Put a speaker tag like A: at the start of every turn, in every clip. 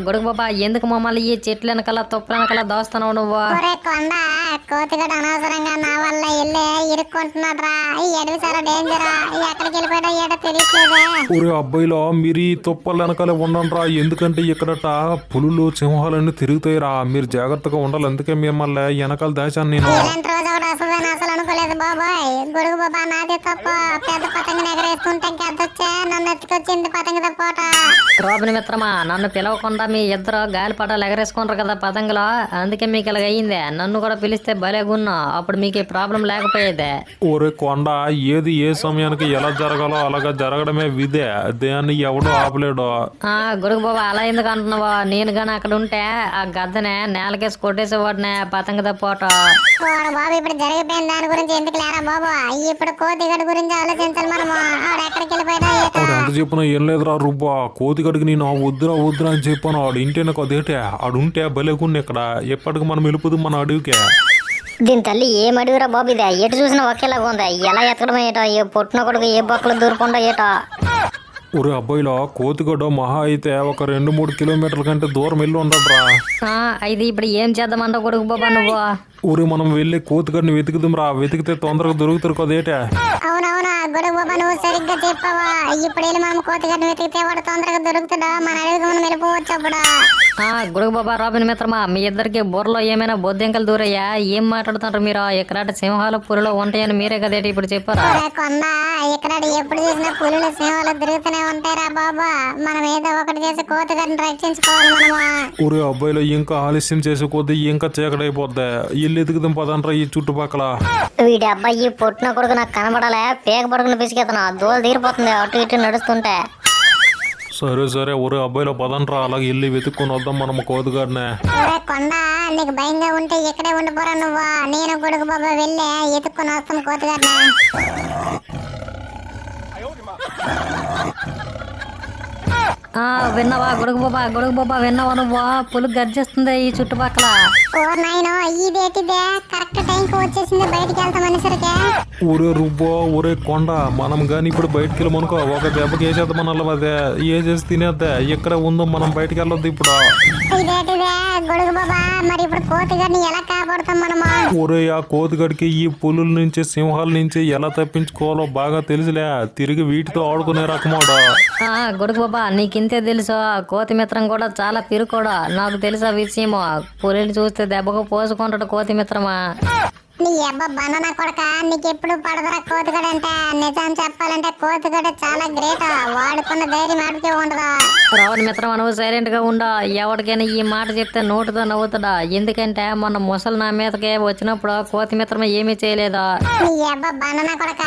A: గొడుగు బాబా ఎందుకు మమ్మల్ని ఈ చెట్ల వెనకాల తొప్పుల వెనకాల దోస్తున్నావు నువ్వు?
B: ఒరే కొండ కోతిగడ అనవసరంగా నా వల్ల ఇల్లే ఇరుక్కుంటున్నాడు రా. ఈ అడవి చాలా డేంజర్. ఎక్కడికి వెళ్ళిపోయాడో ఏడో తెలియట్లేదే.
C: ఒరే అబ్బాయిలో మీరు ఈ తుప్పల వెనకాలే ఉండండిరా, ఎందుకంటే ఇక్కడట పులులు సింహాలన్నీ తిరుగుతాయిరా, మీరు జాగ్రత్తగా ఉండాలి. అందుకే మిమ్మల్ని వెనకాల దాచాను నేను.
B: ఇలాంటి రోజు ఒకటి వస్తుందని అసలు అనుకోలేదు బాబాయ్. గొడుగు బాబా నాదే తప్ప. పెద్ద పతంగిని ఎగరేస్తుంటే ఇంకెద్దొచ్చే నన్ను ఎత్తుకొచ్చింది పతంగి తప్పట.
A: రోబిని మిత్రమా, నన్ను పిలవకుండా మీ ఇద్దరు గాలిపటాలు ఎగరేసుకుంటారు కదా పతంగులో, అందుకే మీకు ఇలాగ అయ్యిందే. నన్ను కూడా పిలిస్తే భలేగున్నా, అప్పుడు మీకు ఈ ప్రాబ్లం లేకపోయేదే.
C: ఒరే కొండ, ఏది ఏ సమయానికి ఎలా జరగాలో అలాగా జరగడమే విధే, దాన్ని ఎవడో ఆపలేడు.
A: గొడుగు బాబా అలా ఎందుకు అంటున్నావా? నేను గాని అక్కడ ఉంటే ఆ గద్దనే నేలకేసి కొట్టేసేవాడినే పతంగి తప్పట.
B: బాబు ఇప్పుడు జరిగిపోయిన దాని గురించి ఎందుకు లేరా బాబు, ఇప్పుడు కోతిగడ గురించి ఆలోచించాలి మనము. ఆవిడ ఎక్కడికి వెళ్ళిపోయినా
C: ఆడు ఎంత చెప్పినా ఏం లేదురా రుబ్బా, కోతిగడికి నేను వద్దురా వద్దురా అని చెప్పాను. ఆడు ఇంటేనే కదేటే, ఆడుంటే భలేకుండా ఇక్కడ ఎప్పటికి మనం వెళ్ళిపోదు మన అడవికే.
D: దీని తల్లి ఏం అడిగిరా బాబు, ఇదే ఎటు చూసినా ఒకేలాగా ఉంది. ఎలా ఎత్తడం ఏటో, ఏ పొట్టిన కొడుకు ఏ బొక్కలు దూరకుండా ఏటో.
C: ఒరే అబ్బాయిలో కోతిగడ్డ మహా అయితే ఒక 2-3 కిలోమీటర్ల కంటే దూరం వెళ్ళి ఉండడ్రా.
A: ఇది ఇప్పుడు ఏం చేద్దామంటావు గొడుగు బాబా నువ్వు?
C: ఊరి మనం వెళ్ళి కోతిగడ్ని వెతుకుదాం రా, వెతికితే తొందరగా దొరుకుతారు కదేటే.
B: అవునవునా గొడుగు బాబా నువ్వు సరిగ్గా చెప్పావా. ఇప్పుడు వెళ్ళి మనం కోతిగడ్ని వెతికితే వాడు తొందరగా దొరుకుతాడా, మన అడవికి మనం వెళ్ళిపోవచ్చు అప్పుడు.
A: గొడుగు బాబా రాబిన్ మిత్రమా, మీ ఇద్దరికి బుర్రలో ఏమైనా బొద్దింకలు దూరయ్యా? ఏం మాట్లాడుతుంటారు మీరు? ఇక్కడ సింహాలు పులులు ఉంటాయని మీరే కదేటి ఇప్పుడు చెప్పారా?
B: కొండ ఇక్కడ ఎప్పుడు చూసినా పులులు సింహాలు తిరుగుతూనే ఉంటాయిరా బాబా. మనం ఏదో ఒకటి చేసి కోతిగడ్ని రక్షించుకోవాలి మనము.
C: ఊరి అబ్బాయిలో ఇంకా ఆలస్యం చేసే కొద్దీ ఇంకా చీకటైపోద్ది. ఇల్లు ఎదుగుదాం పదండ్రా ఈ చుట్టుపక్కల.
D: వీడి అబ్బాయి పొట్టిన కొడుకు నాకు కనబడాలే, పేక పడుకుని పిసికెత్తనా, దోలు తీరిపోతుంది అటు ఇటు నడుస్తుంటే.
C: సరే సరే ఊరి అబ్బాయిలో పదండ్రా, అలాగే ఇల్లు వెతుక్కొని వద్దాం మనం కోతిగడ్నే.
B: కొండ నీకు భయంగా ఉంటే ఇక్కడే ఉండిపోరా నువ్వు. నేను గొడుగు బాబా వెళ్ళి ఎత్తుక్కొని వస్తాను కోతిగడ్ని.
A: విన్నావా గొడుగు బాబా విన్నావా నువ్వు? పులు గర్జిస్తుంది ఈ చుట్టుపక్కల.
B: ఓ నాయనో, ఇదేటిదే కరెక్ట్ టైంకి వచ్చేసింది బయటికి వెళ్తామనేసరికి.
C: ఊరే రుబ్బో, ఊరే కొండ, మనం గాని ఇప్పుడు బయటికి వెళ్ళమనుకో ఒక దెబ్బకి వేసేద్దాం అన్నది, అదే వేసేసి తినేద్దే. ఎక్కడ ఉందో మనం బయటికి వెళ్ళొద్దు ఇప్పుడు.
B: ఇదేటిదే గొడుగు బాబా, మరి ఇప్పుడు కోతిగడ్ని ఎలా కాపాడుతాం మనము?
C: ఊరే ఆ కోతిగడికి ఈ పులుల నుంచి సింహాల నుంచి ఎలా తప్పించుకోవాలో బాగా తెలుసులే, తిరిగి వీటితో ఆడుకునే రకమాడు.
A: గొడుగు బాబా నీకింతే తెలుసు, కోతి మిత్రం కూడా చాలా పిరుకోడా, నాకు తెలుసా విషయము. పులిని చూస్తే దెబ్బకు పోసుకుంటాడు కోతి మిత్రమా.
B: నీ అబ్బా బనాన కొడక, నీకెప్పుడు పడదరా కోతిగడ అంటే. నిజం చెప్పాలంటే కోతిగడ చాలా గ్రేట్, వాడుకున్న ధైర్యం ఆడితే ఉండదా.
A: రావణ మిత్రం నువ్వు సైలెంట్ గా ఉండా. ఎవరికైనా ఈ మాట చెప్తే నోటితో నవ్వుతాడా, ఎందుకంటే మొన్న ముసలి నా మీదకే వచ్చినప్పుడు కోతి మిత్రమే ఏమీ చేయలేదా.
B: నీ అబ్బా బనాన కొడక,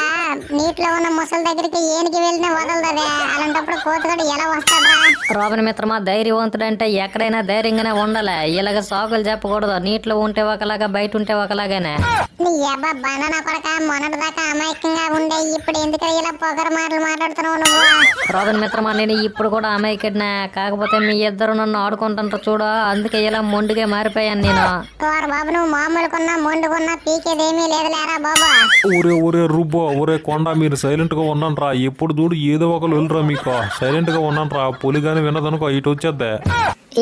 B: నీటిలో ఉన్న ముసలి దగ్గరికి ఏనికి వెళ్ళినా వదలదే. అలాంటప్పుడు కోతిగడ ఎలా వస్తాడా?
A: రావణ మిత్రమా ధైర్యవంతుడంటే ఎక్కడైనా ధైర్యంగానే ఉండాలి. ఇలాగ సాకులు చెప్పకూడదు, నీటిలో ఉంటే ఒకలాగా బయట ఉంటే ఒకలాగానే.
B: నీ అబ్బా బనానా కొడక, మొన్నటి దాకా అమాయకంగా ఉండే ఇప్పుడు ఎందుకు ఇలా పొగరు మాటలు మాట్లాడుతున్నావు నువ్వు?
A: రాబిన్ మిత్రమా నేను ఇప్పుడు కూడా అమాయకుడినా, కాకపోతే మీ ఇద్దరు నన్ను ఆడుకుంటుంటారు చూడ, అందుకే ఇలా మొండిగా మారిపోయాను నేను.
B: బాబు నువ్వు మామూలుకున్నా మొండుకున్నా పీకేదేమీ లేదు లేరా బాబా.
C: ఊరే ఊరే రుబ్బో, ఊరే కొండ, మీరు సైలెంట్ గా ఉండండిరా. ఎప్పుడు చూడు ఏదో ఒకరు వెళ్ళరా, మీకు సైలెంట్ గా ఉండండిరా. పులి గాని వినదనుకో ఇటు వచ్చేద్దే.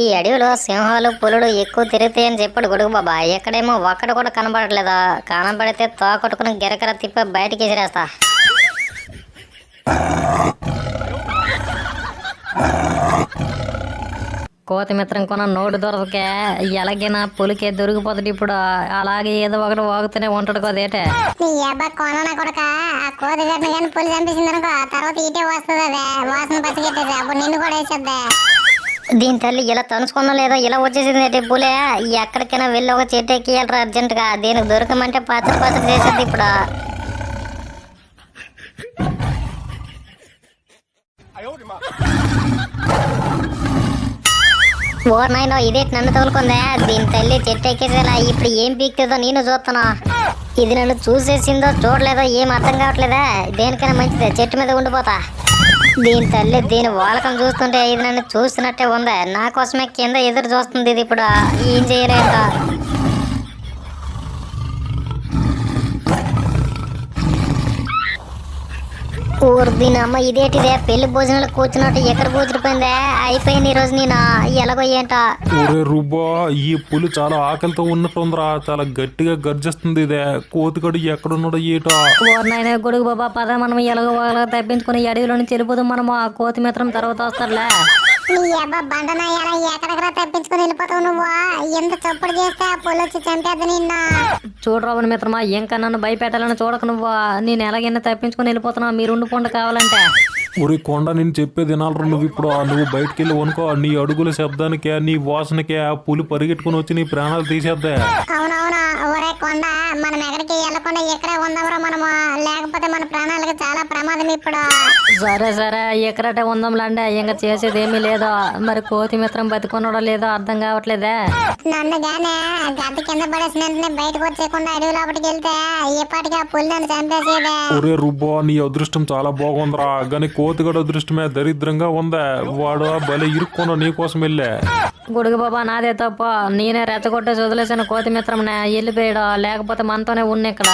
D: ఈ అడవిలో సింహాలు పులులు ఎక్కువ తిరుగుతాయని చెప్పాడు గొడుగు బాబా. ఎక్కడేమో ఒక్కడు కూడా కనబడట్లేదా, కనబడితే తోకొట్టుకుని గిరకర తిప్పి బయటికి ఎసిరేస్తా.
A: కోతి మిత్రం కొన నోటు దొరకే ఎలాగైనా పులికే దొరికిపోతాడు ఇప్పుడు. అలాగే ఏదో ఒకటి వాగుతూనే ఉంటాడు కదేటే.
B: నీ అబ్బా కొననా కొడక, ఆ కోతిగడ్ని కానీ పులి చంపేసింది అనుకో, తర్వాత ఇటే వస్తుంది అదే వాసన పచ్చిగట్టేది, అప్పుడు నిన్ను కూడా వేసేద్దే.
D: దీని తల్లి ఇలా తనుచుకున్నా లేదో ఇలా వచ్చేసింది ఏంటి పులే. ఎక్కడికైనా వెళ్ళి ఒక చెట్టు ఎక్కియాలరా అర్జెంటుగా, దీనికి దొరకమంటే పచ్చడి పచ్చడి చేసేది ఇప్పుడు. ఓ నాయనో, ఇదేంటి నన్ను తగులుకుందా? దీని తల్లి చెట్టు ఎక్కేసేలా ఇప్పుడు ఏం పీక్తుందో నేను చూస్తున్నా. ఇది నన్ను చూసేసిందో చూడలేదో ఏం అర్థం కావట్లేదా. దేనికైనా మంచిదే, చెట్టు మీద ఉండిపోతా. దీని తల్లి దీని వాలకం చూస్తుంటే ఇది నన్ను చూస్తున్నట్టే ఉందా. నా కోసమే కింద ఎదురు చూస్తుంది ఇది ఇప్పుడు. ఏం చేయలేదా? ఊరు దీని అమ్మ ఇదేటిదే పెళ్లి భోజనాలు కూర్చున్నట్టు ఎక్కడ కూర్చుడిపోయిందే అయిపోయింది ఈ రోజు నేను ఎలాగో ఏంటో.
C: ఒరే రుబ్బా ఈ పులి చాలా ఆకలితో ఉన్నట్టుందిరా, చాలా గట్టిగా గర్జిస్తుంది ఇదే. కోతిగడు ఎక్కడున్నాడో ఏటో.
A: ఓర్నైనా గొడుగు బాబా పద మనం ఎలాగో వాళ్ళ తప్పించుకుని ఈ అడవిలో నుంచి వెళ్ళిపోదాం. మనము ఆ కోతి మిత్రం తర్వాత వస్తారులే.
B: నీ అబ్బా బండనా ఎలా ఎక్కడెక్కడ తప్పించుకొని వెళ్ళిపోతావు నువ్వు? ఎంత చప్పుడు చేస్తే ఆ పులి వచ్చి చంపేద్దు నిన్న.
A: చూడు రావణ మిత్రమా, ఇంకా నన్ను భయపెట్టాలని చూడక నువ్వు. నేను ఎలాగైనా తప్పించుకుని వెళ్ళిపోతున్నావు, మీరు ఉండిపోండి కావాలంటే.
C: ఒరే కొండ నేను చెప్పేది వినాలరా నువ్వు. ఇప్పుడు నువ్వు బయటికి వెళ్ళి వనుకో, నీ అడుగుల శబ్దానికే నీ వాసనకే ఆ పులి పరిగెట్టుకుని వచ్చి నీ ప్రాణాలు తీసేద్దా.
B: అవునవును ఒరే కొండ, మనం ఎక్కడికి వెళ్ళకుండా ఇక్కడే ఉందాంరా మనము, లేకపోతే మన ప్రాణాలకు చాలా ప్రమాదం ఇప్పుడు.
A: సరే సరే ఎక్కడటే ఉందాంలాండే, ఇంకా చేసేది ఏమీ లేదో. మరి కోతి మిత్రం బతికున్నాడో లేదో అర్థం కావట్లేదే.
B: నన్ను గానే గడ్డ కింద పడేసిన వెంటనే బయటకు వచ్చేయకుండా అడవి లోపలికి వెళ్తే ఇప్పటికీ ఆ పులి నన్ను చంపేసేదే.
C: ఒరే రుబ్బా నీ అదృష్టం చాలా బాగుందిరా, కానీ కోతిగడ అదృష్టమే దరిద్రంగా ఉందా. వాడు భలే ఇరుక్కున్నా నీ కోసం వెళ్ళే.
A: గొడుగు బాబా నాదే తప్ప, నేనే రెచ్చగొట్టేసి వదిలేసాను కోతి మిత్రంనే. వెళ్ళిపోయాడు, లేకపోతే మనతోనే ఉన్న ఇక్కడ.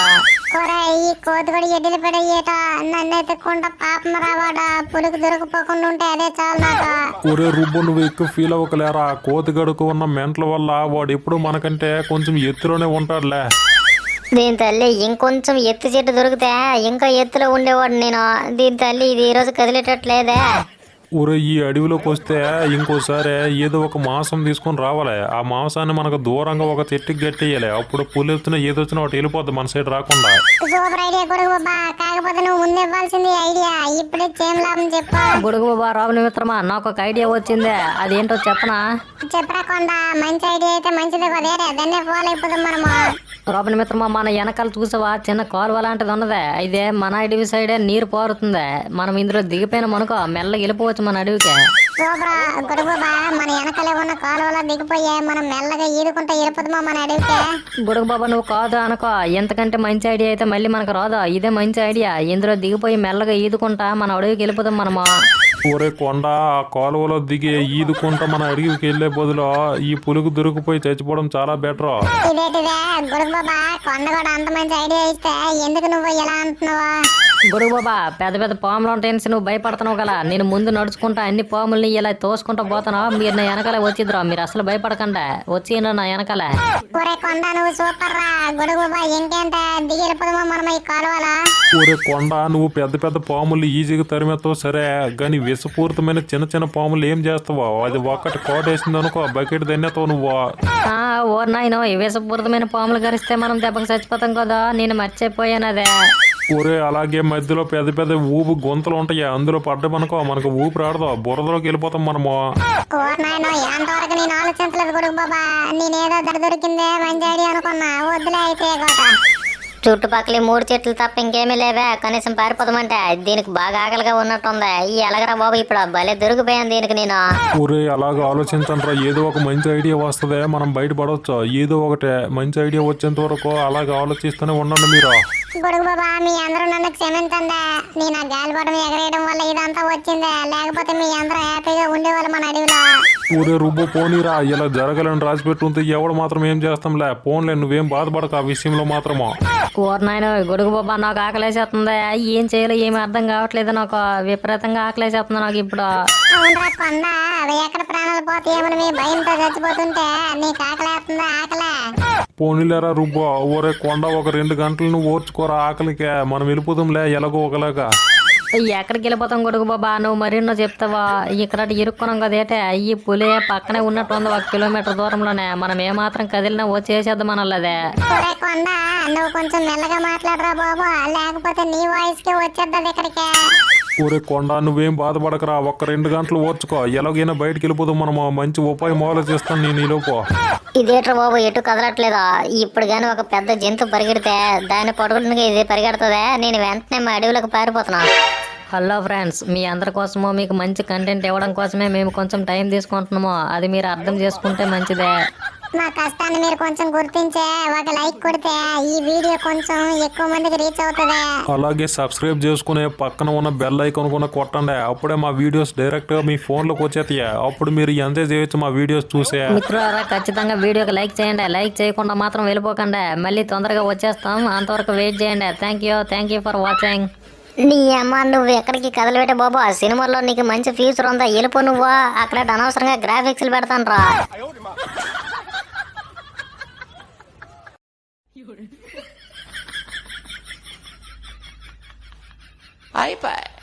B: ఒరే ఈ కోతి కూడా ఎడ్డిలు పడేయట, నన్ను ఎత్తుకుంటా పాపం రావాడా. పులికి దొరికిపోకుండా ఉంటే అదే చాలు నాకు.
C: ఒరే రుబ్బు నువ్వు ఎక్కువ ఫీల్ అవ్వకలేరా, కోతిగడుకు ఉన్న మెంట్ల వల్ల వాడు ఎప్పుడు మనకంటే కొంచెం ఎత్తులోనే ఉంటాడులే.
D: దీని తల్లి ఇంకొంచెం ఎత్తు చెట్టు దొరికితే ఇంకా ఎత్తులో ఉండేవాడు నేను. దీని తల్లి ఇది ఈరోజు కదిలేటట్లేదే.
C: ఊరే ఈ అడవిలోకి వస్తే ఇంకోసారి ఏదో ఒక మాంసం తీసుకొని రావాలి. ఆ మాంసాన్ని మనకు దూరంగా ఒక చెట్టుకి గట్టేయాలి. అప్పుడు పులి వచ్చినా ఏదొచ్చినా ఒకటి వెళ్ళిపోద్ది మన సైడ్ రాకుండా.
B: సూపర్ ఐడియా గొడుగు బాబా, కాకపోతే నువ్వు ముందు ఇవ్వాల్సింది ఐడియా. ఇప్పుడే ఏం లాభం చెప్పు.
A: గొడుగు బాబా రావుల మిత్రమా, నాకు ఒక ఐడియా వచ్చిందే, అదేంటో చెప్పనా?
B: చెప్పకుండా మంచి ఐడియా అయితే మంచిది కదేరే, దాన్నే ఫాలో అయిపోతాం మనము.
A: రావుల మిత్రమా, మన వెనకాల చూసావా చిన్న కాలువ లాంటిది ఉన్నదే. ఇదే మన అడవి సైడే నీరు పారుతుంది. మనం ఇందులో దిగిపోయిన మనకో మెల్లగా వెళ్ళిపోవచ్చు మన అడవికి.
B: సూపర్ గొడుగు బాబా, మన వెనకాలే ఉన్న కాలువలో దిగిపోయే మనం మెల్లగా ఈదుకుంటా వెళ్ళిపోతామా మన అడవికి.
A: గొడుగు బాబా నువ్వు కాదు అనుకో, ఎంతకంటే మంచి ఐడియా అయితే మళ్ళీ మనకు రాదు. ఇదే మంచి ఐడియా, ఇందులో దిగిపోయి మెల్లగా ఈదుకుంటా మన అడవికి వెళ్ళిపోతాం మనము.
C: ఊరే కొండ ఆ కాలువలో దిగి ఈదుకుంటా మన అడవికి వెళ్లే బదులు ఈ పులుగు దొరికిపోయి చచ్చిపోవడం చాలా బెటర్.
B: ఇదేటిదే గొడుగు బాబా, కొండ కూడా అంత మంచి ఐడియా ఇస్తే ఎందుకు నువ్వు ఇలా అంటున్నావా?
A: గొడుగు బాబా పెద్ద పెద్ద పాములు ఉంటాయని నువ్వు భయపడుతున్నావు కదా. నేను ముందు నడుచుకుంటా అన్ని పాముల్ని ఇలా తోసుకుంటా పోతున్నావు. మీరు నా వెనకాల వచ్చిద్రా, మీరు అసలు భయపడకండి, వచ్చి నా వెనకాల.
B: ఒరే కొండ నువ్వు సూపర్ రా. గొడుగు బాబా ఇంకేంట దిగి వెళ్ళిపోదామా మనం ఈ కాలువలా?
C: ఊరే కొండ నువ్వు పెద్ద పెద్ద పాములు ఈజీగా తరిమేస్తావు సరే, కానీ విషపూరితమైన చిన్న చిన్న పాములు ఏం చేస్తావో అది ఒక్కటి కోటేసింది అనుకో బకెట్ దన్నేతావు నువ్వు.
A: ఓర్ నాయనో, విషపూరితమైన పాములు గరిస్తే మనం దెబ్బకి చచ్చిపోతాం కదా, నేను మర్చిపోయాను అదే.
C: ఊరే అలాగే మధ్యలో పెద్ద పెద్ద ఊపు గొంతలు ఉంటాయి, అందులో పడ్డమనుకో మనకు ఊపి రాడదు, బురదలోకి వెళ్ళిపోతాం మనము.
B: నాయనో ఎంతవరకు నేను ఆలోచించలేదు గొడుగు బాబా, నేనేదో దొరికిందే మంచి ఐడియా అనుకున్నా. వద్దులే అయితే గోట.
D: చుట్టుపక్కల 3 చెట్లు తప్ప ఇంకేమీ లేవే, కనీసం పారిపోదామంటే దీనికి బాగా ఆకలిగా ఉన్నట్టుంది. ఈ ఎలగరా బాబు ఇప్పుడు భలే దొరికిపోయాను దీనికి నేను.
C: ఊరే అలాగ ఆలోచించండి, ఏదో ఒక మంచి ఐడియా వస్తుంది, మనం బయటపడవచ్చు. ఏదో ఒకటి మంచి ఐడియా వచ్చేంత వరకు అలాగ ఆలోచిస్తూనే ఉండండి మీరు.
B: గొడుగు బాబా మీ అందరూ నన్ను క్షమించండి, నేను ఆ గాలిపటం ఎగరేయడం వల్ల ఇదంతా వచ్చిందే, లేకపోతే మీ అందరూ హ్యాపీగా ఉండేవాళ్ళు మన అడవిలో.
C: ఊరే రుబ్బు పోనీరా, ఇలా జరగాలని రాసి పెట్టుంటే ఎవడు మాత్రం ఏం చేస్తాంలే. పోన్లే నువ్వేం బాధపడక ఆ విషయంలో మాత్రమో.
A: నాయన గొడుగు బాబా నాకు ఆకలేసేస్తుంది, ఏం చేయాలో ఏమి అర్థం కావట్లేదు. నాకు విపరీతంగా ఆకలేసేస్తుంది నాకు ఇప్పుడు.
B: అవునరా కొండ, అవి ఎక్కడ ప్రాణాలు పోతాయేమని మీ భయంతో చచ్చిపోతుంటే నీకు ఆకలేస్తుందా? ఆకలే
C: పోనీలేరా రుబ్బు. ఊరే కొండ ఒక 2 గంటలు నువ్వు ఓర్చుకోరా ఆకలికే, మనం వెళ్ళిపోదాంలే ఎలాగో ఒకలాగా.
A: ఎక్కడికి వెళ్ళిపోతాం గొడుగు బాబా, నువ్వు మరిన్నో చెప్తావా? ఇక్కడ ఇరుక్కున్నాం కదేటే, ఈ పులి పక్కనే ఉన్నట్టుంది 1 కిలోమీటర్ దూరంలోనే. మనం ఏమాత్రం కదిలినా వచ్చేసేద్దాం మనల్లదే.
B: ఒరే కొండ నువ్వు కొంచెం మెల్లగా మాట్లాడరా బాబు, లేకపోతే నీ వాయిస్ కి వచ్చేద్దది ఇక్కడికే.
C: ఊరే కొండ నువ్వేం బాధపడకరా, 1-2 గంటలు ఓర్చుకో, ఎలాగైనా బయటకు వెళ్ళిపోదాం మనము. మంచి ఉపాయం ఆలోచిస్తాను నేను ఈలోపు.
D: ఇదేట్రా బాబు ఎటు కదలట్లేదా? ఇప్పుడు గాని ఒక పెద్ద జంతువు పరిగెడితే దాన్ని పడుకుంటే ఇది పరిగెడుతుందే. నేను వెంటనే మా అడవులకు పారిపోతున్నా.
A: హలో ఫ్రెండ్స్, మీ అందరి కోసము మీకు మంచి కంటెంట్ ఇవ్వడం కోసమే మేము కొంచెం టైం తీసుకుంటున్నాము. అది మీరు అర్థం చేసుకుంటే మంచిదే.
B: మా కష్టాన్ని మీరు కొంచెం గుర్తించే ఒక లైక్ కొడితే ఈ వీడియో కొంచెం ఎక్కువ మందికి రీచ్ అవుతుంది.
C: అలాగే సబ్స్క్రైబ్ చేసుకునే పక్కన ఉన్న బెల్ ఐకాన్ కూడా కొట్టండి, అప్పుడే మా వీడియోస్ డైరెక్ట్ గా మీ ఫోన్ లోకి వచ్చేస్తాయి. అప్పుడు మీరు ఎంజాయ్ చేయొచ్చు మా వీడియోస్ చూసే.
A: మిత్రులారా ఖచ్చితంగా వీడియోకి లైక్ చేయండి, లైక్ చేయకుండా మాత్రం వెళ్ళిపోకండి, మళ్ళీ తొందరగా వచ్చేస్తాం, అంతవరకు వెయిట్ చేయండి. Thank you for watching.
D: నీ అమ్మ నువ్వు ఎక్కడికి కదలబెట్టే బాబు ఆ సినిమాలో నీకు మంచి ఫ్యూచర్ ఉందా వెళ్ళిపో నువ్వు అక్కడ అనవసరంగా గ్రాఫిక్స్లు పెడతాను రా
E: iPad.